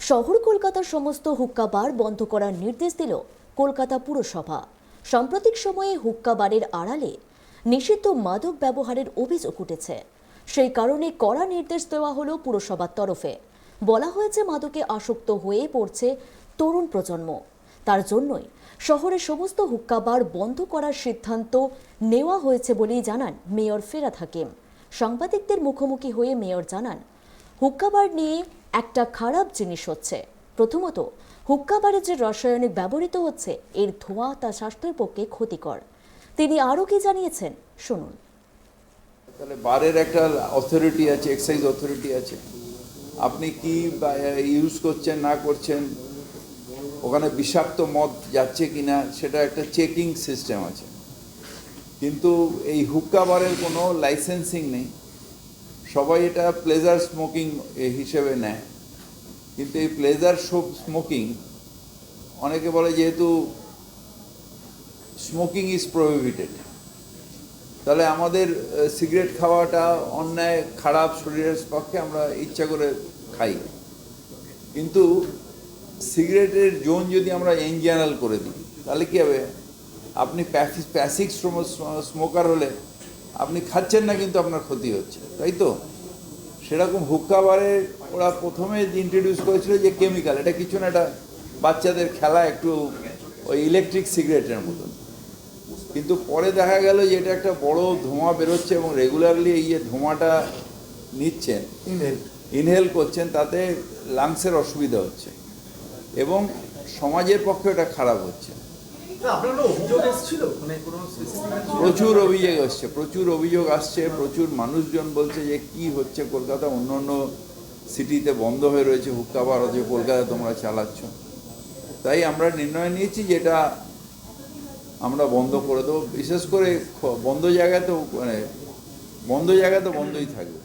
শহর কলকাতার সমস্ত হুক্কা বার বন্ধ করার নির্দেশ দিল কলকাতা পুরসভা। সাম্প্রতিক সময়ে হুক্কা বারের আড়ালে নিষিদ্ধ মাদক ব্যবহারের অভিযোগ উঠেছে। সেই কারণে কড়া নির্দেশ দেওয়া হলো পুরসভার তরফে। বলা হয়েছে মাদকে আসক্ত হয়ে পড়ছে তরুণ প্রজন্ম, তার জন্যই শহরের সমস্ত হুক্কা বার বন্ধ করার সিদ্ধান্ত নেওয়া হয়েছে বলেই জানান মেয়র ফেরাদ হাকিম। সাংবাদিকদের মুখোমুখি হয়ে মেয়র জানান, হুক্কা বার নিয়ে একটা খারাপ জিনিস হচ্ছে। প্রথমত, হুক্কা বারে যে রাসায়নিক ব্যবহৃত হচ্ছে এর ধোঁয়া তা স্বাস্থ্যের পক্ষে ক্ষতিকর। তিনি আরও কি জানিয়েছেন শুনুন। তাহলে বারের একটা অথরিটি আছে, এক্সাইজ অথরিটি আছে, আপনি কি ইউজ করছেন না করছেন, ওখানে বিষাক্ত মদ যাচ্ছে কিনা সেটা একটা চেকিং সিস্টেম আছে। কিন্তু এই হুক্কা বারের কোনো লাইসেন্সিং নেই, সবাই এটা প্লেজার স্মোকিং হিসেবে নেয়। কিন্তু এই প্লেজার স্মোকিং অনেকে বলে যেহেতু স্মোকিং ইজ প্রহিবিটেড, তাহলে আমাদের সিগারেট খাওয়াটা অন্যায়, খারাপ, শরীরের পক্ষে আমরা ইচ্ছা করে খাই। কিন্তু সিগারেটের জোন যদি আমরা ইন জেনারেল করে দিই তাহলে কী হবে, আপনি প্যাসিভ স্মোকার হলে আপনি খাচ্ছেন না কিন্তু আপনার ক্ষতি হচ্ছে, তাই তো? সেরকম হুক্কা বারে ওরা প্রথমে ইন্ট্রোডিউস করেছিল যে কেমিক্যাল, এটা কিছু না, এটা বাচ্চাদের খেলা, একটু ওই ইলেকট্রিক সিগারেটের মতন। কিন্তু পরে দেখা গেল যে এটা একটা বড় ধোঁয়া বেরোচ্ছে এবং রেগুলারলি এই যে ধোঁয়াটা নিচ্ছেন, ইনহেল করছেন, তাতে লাংসের অসুবিধা হচ্ছে এবং সমাজের পক্ষে এটা খারাপ হচ্ছে। প্রচুর অভিযোগ আসছে, প্রচুর মানুষজন বলছে যে কি হচ্ছে কলকাতা, অন্য অন্য সিটিতে বন্ধ হয়ে রয়েছে হুক্কা বার, অথচ কলকাতা তোমরা চালাচ্ছ। তাই আমরা নির্ণয় নিয়েছি যে এটা আমরা বন্ধ করে দেবো। বিশেষ করে বন্ধ জায়গায় তো বন্ধই থাকবে।